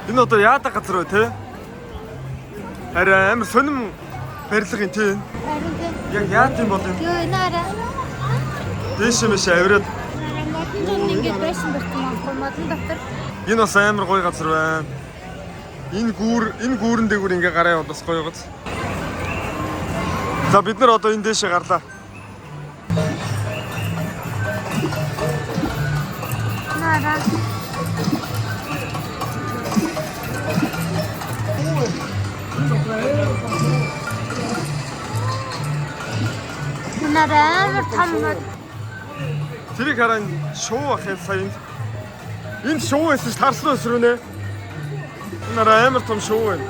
Энэ одоо яадаг газар вэ те? Арай амар сонирм барилга юм те. Харин тийм. Яг яа тийм бол юм. Йоо энэ арай. Дэш мэш авираад. Модон зам ингээд байсан байтмаа. Модон дотор. Энэ бас амар гоё газар байна. Энэ гүүрэн дээгүүр ингээ гараа явуулсан гоё гоц. За бид нар одоо энэ дэшээ гарлаа. Нара. Амар том. Тэрийг хараа шоу ахын сайн. Энд шоу байсан ш тарсан өсрөнэ. Энэ амар том шоу байна.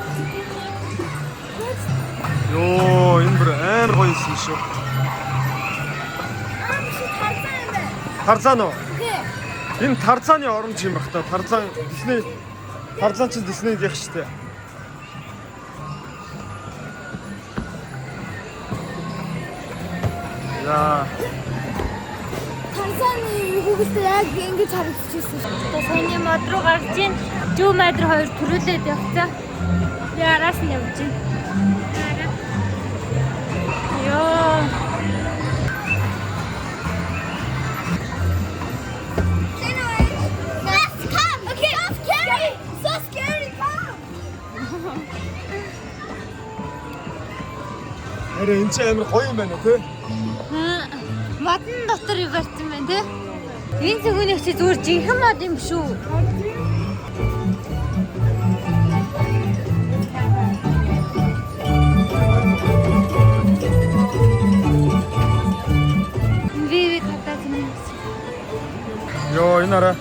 Йоо, энэ бүр амар гоё юм шүү. Тарзан уу? Энэ Тарзаны оромж юм бах та. Тарзан Дисней. Тарзан ч Диснейд яг штэ. Яа. Тарзаны хүүхдээ яг ингэж харагдчихсэн шүү. Одоо саяны мод руу гарч ийн. Жүү мод руу хоёр төрүүлээд явцаа. Яараас нь явж ийн. Йоо. Арай энэ ч амар гоё юм байна тий. Модон дотор юу барьсан байна тий? Энэ зүгнийх чи зүгээр жинхэнэ мод юм шүү. Йоо, энэ арай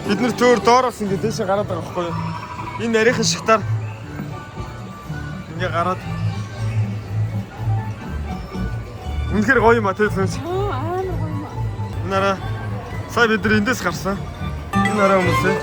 бид нар зөөр доороос ингэ дэшээ гараад байгаа байхгүй юу? Энэ нарийнхан шигтаар ингээ гараад үнэхээр гоё юм а тий сүнс. Амар гоё юм. Энэ арай сая бид нар эндээс гарсан. Энэ арай хүмүүсээ.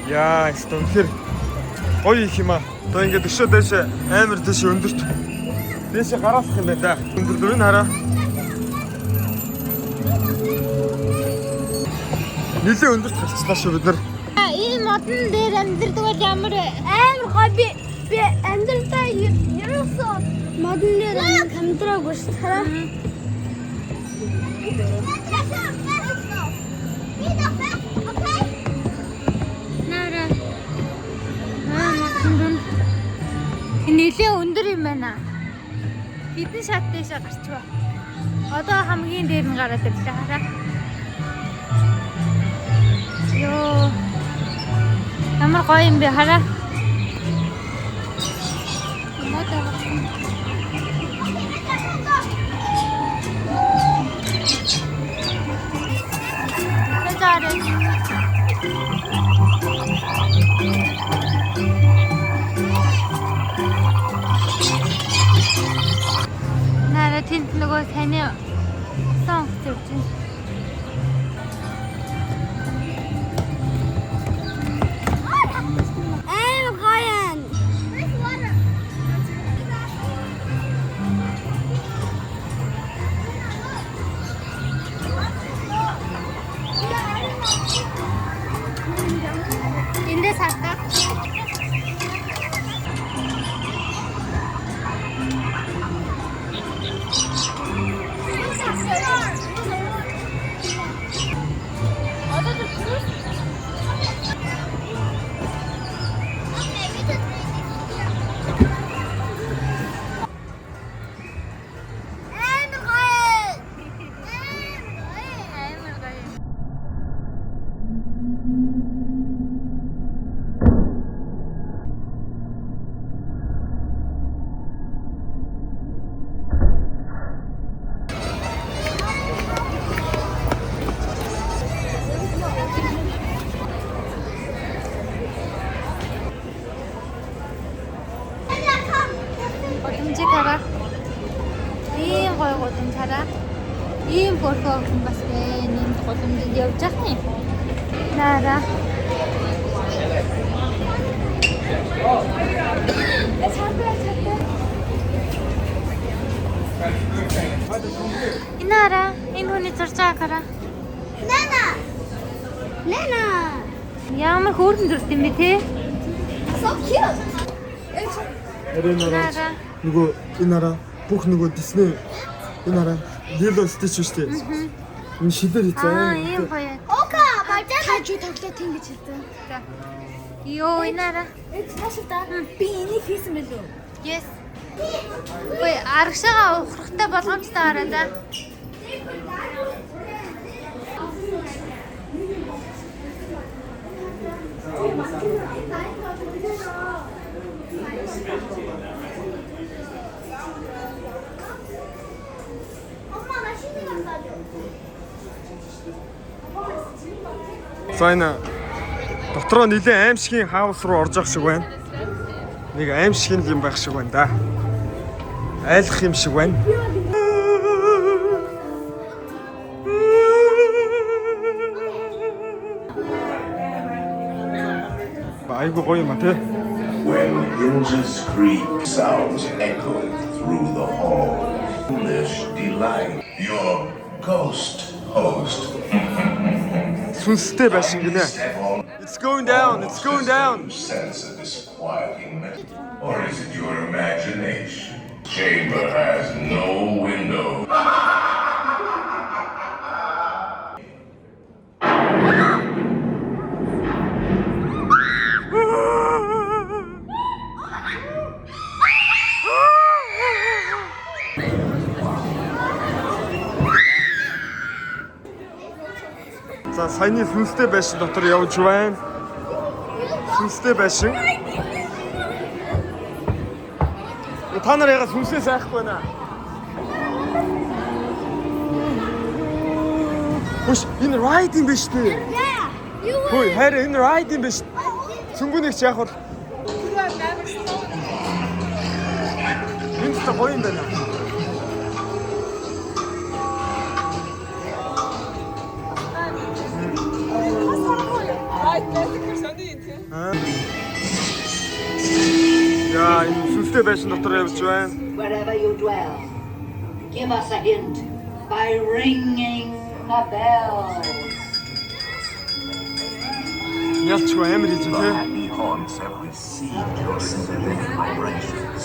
Яа, стонхэр гоё их юм аа. Одоо ингээд өшөө дэшээ амар дэшээ өндөрт. Дэшээ гараалах юм байна да. Өндөрдөр энэ хараа. Нилээ өндөрт гарчлаа шүү бид нар. Энэ модон дээр амьдрдаг бол ямар амар гоё би амьдралдаа ерөөсөө модон дээр амьдраагүй шүү дээ. Нилээ өндөр юм байна. Хэдэн шат дэшээ гарчваа. Одоо хамгийн дээр нь гараад ирлээ хараа. Йоо. Ямар гоё юм бэ хараа. Модоо. Нара тэнд нөгөө таны сонг зүвч. Эндээс хатаа. өөрөө бас энэ голомжид явж байгаа юм. Нара. Инара, энэ хүний зурж байгаа гараа. Нана. Нана. Ямар хөөрхөн зурд юм бэ те? So cute. Нара. Нөгөө энэ хараа бүх нөгөө Disney энэ хараа Lilo Stitch шүү дээ. Энэ шилээр хийсэн. Ийм гоё. Ока, бажаа тажуу тоглоо тэнгэж хэлсэн. Йоо, инара. Цаашдаа би энийг хийсэн байлгүй. Yes. Ой, аргашаа ухрахтай болгоомжтой хараа да. За энэ дотроо нэлээд аимшигын хаус руу орж явах шиг байна. Нэг аимшигын юм байх шиг байна да. Айлах юм шиг байна. Айгу гоё юм а те. When Hilda's creak sounds echo through the hall, foolish delight your ghost host. Сүнстэй байшин гинэ. It's going down. It's going down. Sense a disquieting message, or is it your imagination? Chamber has no window. За саяны сүнстэй байшин дотор явж байна. Сүнстэй байшин. Та нар яга сүнсээс айхгүй байна. Хүш энэ ride юм биш үү? Хөөе харин энэ ride юм биш. Сүмбүнийгч яах вэ? Энэ ч гоё юм байна. Ja, энэ сүнстэй байшин дотор явж байна. Wherever you dwell, give us a hint by ringing a bell. Ялчгүй амар хийж The тий. happy haunts have received your sympathetic vibrations.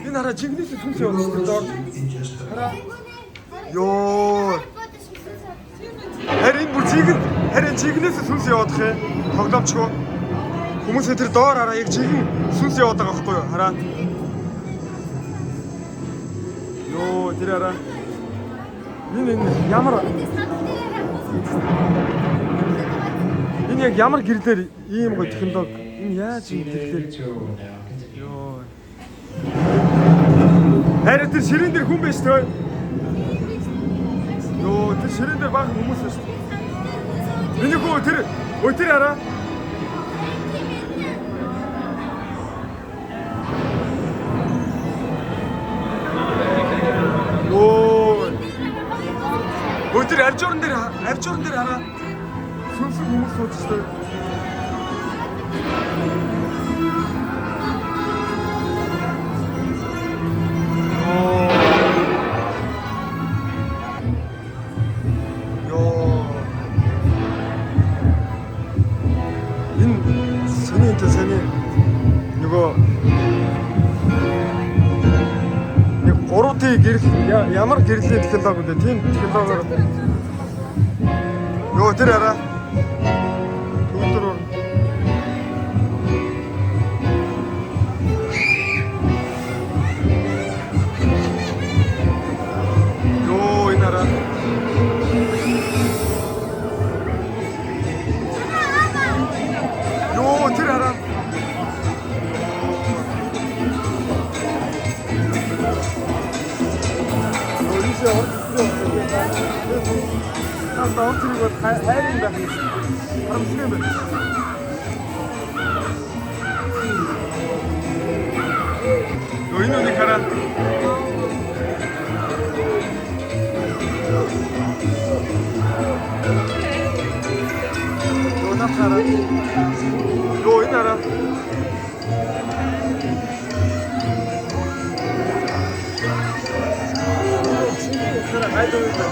Энэ хараа жигнэс сүнс явуулж байна. Хараа. Йоо. Харин бүр жигнэс сүнс явуудах юм. Тоглоомчгүй. Хүмүүс тэр доор хараа яг жигэн сүнс яваад байгаа байхгүй юу? Хараа. Йоо, тэр хараа. Энэ ямар энэ яг ямар гэрлэр ийм гоё технологи. Энэ яаж юм тэгэхээр. Йоо. Харин тэр ширээн дээр хүн байж төө. Йоо, тэр ширээн дээр баг хүмүүс байна шүү дээ. Миний хөө тэр ой тэр хараа. Тэр авжуурн дээр хараа. Сүнсэн хүмүүс сууж штэ. Йоо. Энэ сэний нөгөө нэг 3D гэрэл ямар гэрлийн технологи вэ? Тийм технологиор Йоо тэр хараа. Түндрөө. Йоо энэ хараа. Йоо тэр хараа. Таа тэрийг хайрын байх юм. Харамсалтай байна. Йоо энэ нэг хараа. 나타나. 요 이나라. 그래 가이드 있다.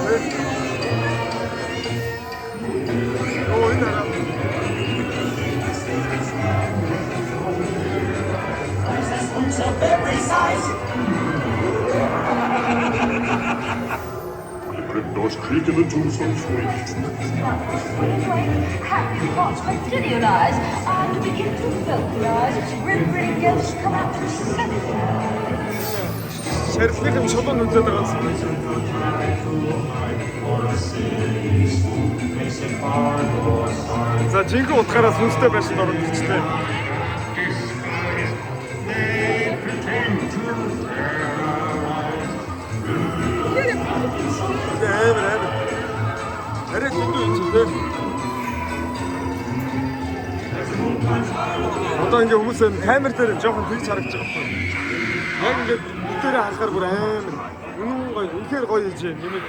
요 이나라. Of every size. Those creaking tombstones for you. Have your thoughts materialize and begin to vocalize. Remembering ghosts come out to center. 셰리프님 저도 눈 떼다갔어. 자, 진짜 어떡하라 손수대 배신 너를 미치대. 에레 꾼도 있는데 одоо ингээ хүмүүс камер дээр жоохон тэгж харагдаж байгаа байхгүй яг ингээ бүтээрээ харахаар бүр амар үнэн гоё үнэхээр гоё ийж нэмэг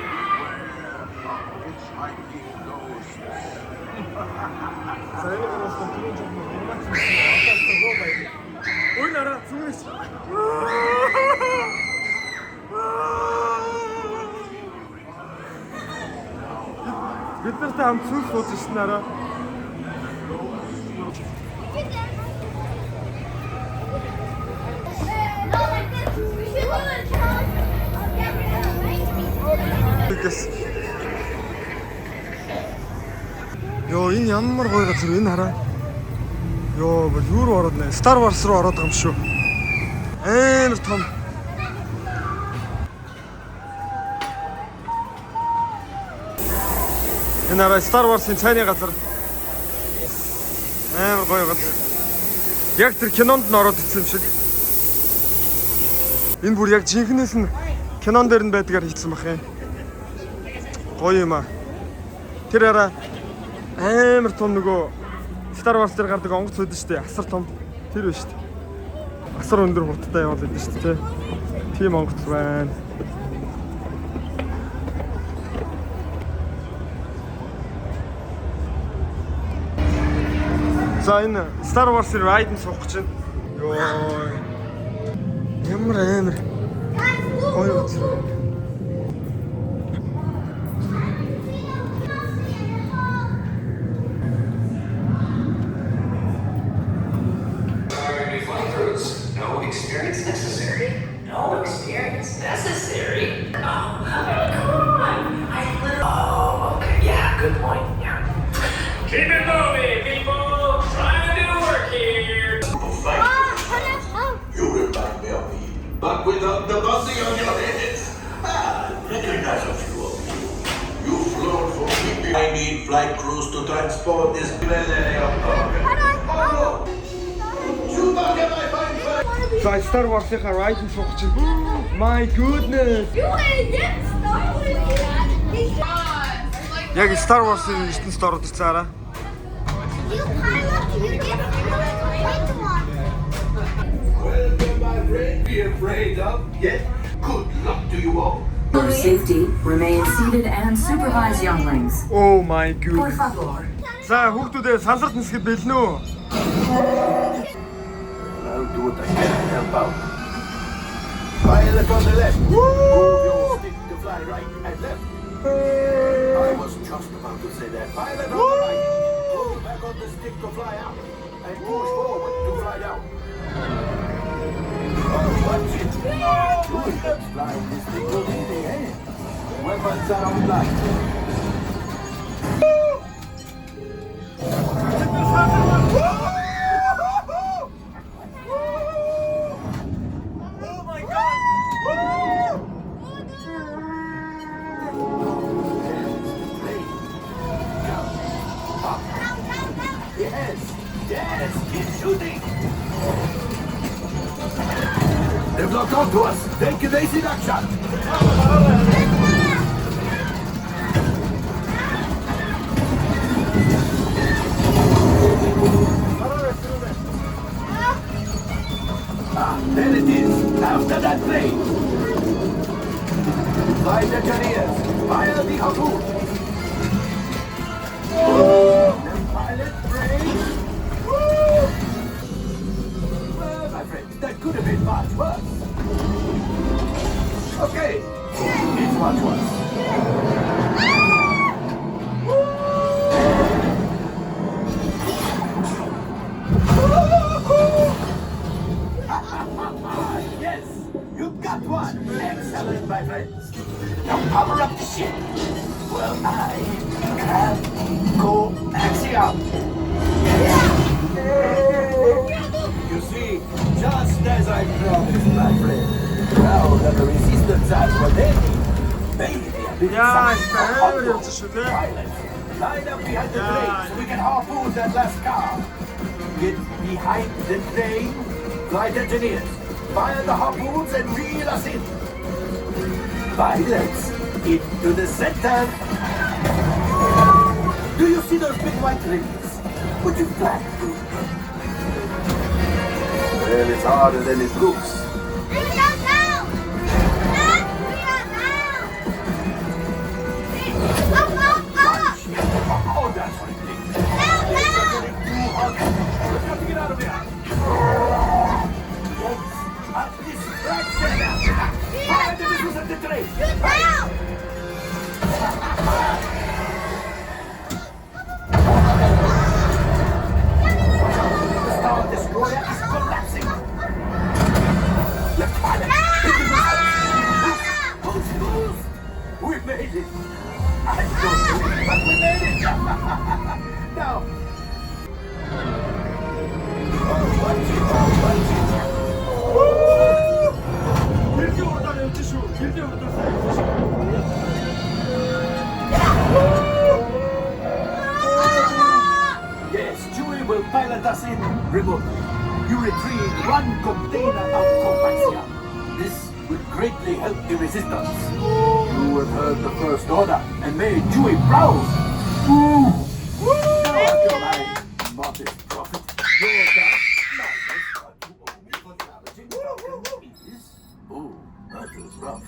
сайн гараас түрүүн жоохон анимац ой нара зүгээс бид нартай хамт сүнс сууж нараа. Йоо энэ ямар гоё газар энэ хараа. Йоо бүр юу руу ороод нэ? Star Wars руу ороод байгаа юм шүү. Амар том. Энэ арай Star Wars-ын цайны газар. Амар гоё газар. Яг тэр кинонд нь ороод ирсэн юм шиг. Энэ бүр яг жинхнээс нь кинон дээр нь байдгаар хийсэн бах юм. Гоё юм аа. Тэр арай амар том нөгөө Star Wars дээр гардаг онгоц үүдэн штэ. Асар том. Тэр биш штэ. Асар өндөр хурдтай яваад байдаг штэ тий. Тийм онгоц байна. За энэ Star Wars-ийн ride-ын суух гэж байна. Йоо. Ямар амар. Гоё үз. No experience necessary. No experience necessary? Oh, come on. Oh, okay. Yeah, good point. Yeah. Keep it moving, people. Trying to do work here. You remind me of me, but without the buzzing on your head. Recognize a few of you. You flown for me. I need flight crews to transport this millennium cargo. You back at my fine friend. За Star Wars-ийн ride-ын суух гэж байна. My goodness. Яг Star Wars-ийн ертөнцид ороод ирсэн араа. Welcome, my friend. Be afraid of yet. Good luck to you all. For safety, remain seated and supervise younglings. Oh my Por goodness. favor. За хүүхдүүдээ сансарт нисгэд бэлнэ үү? I'll do what I can to help out. Pilot on the left. Move your stick to fly right and left. I was just about to say that. Pilot on the right. Pull back on the stick to fly out. And push forward to fly down. Oh, watch it. Good. Flying this thing will be the end. Weapons are online. Yes, keep shooting. They've locked onto us. Take an easy duck shot. There it is. After that plane. Flight engineers, fire the harpoon. come. You see, just as I promised, my friend. Now that the resistance has relented, maybe a bit Yeah, something it's for very Otto. interesting. Pilots, line up behind the Yeah. train so we can harpoon that last car. Get behind the train. Flight engineers, fire the harpoons and reel us in. Pilots, into the center. Do you see those big white rings? Would you fly through? Well, it's harder than it looks. We don't know! We don't know! Up, up, up! Oh, that's ridiculous. No, no! Too hot. We've got to get out of here. Yes, at this fraction. Fire the missiles at the train. Get down! The Star Destroyer is collapsing. Left pilot. Hit the missile. Push, push. We made it. I don't know, but we made it. Now. Гэрдээ урдаар явж шүү. Гэрдээ урдаар сайн явж шүү. Yes, Chewie will pilot us in remotely. You retrieve one container of Compaxia. This will greatly help the resistance. You have heard the First Order and made Chewie proud. Ooh. Modest prophet. Your dark knowledge are too only for the average is. Ooh, that is rough.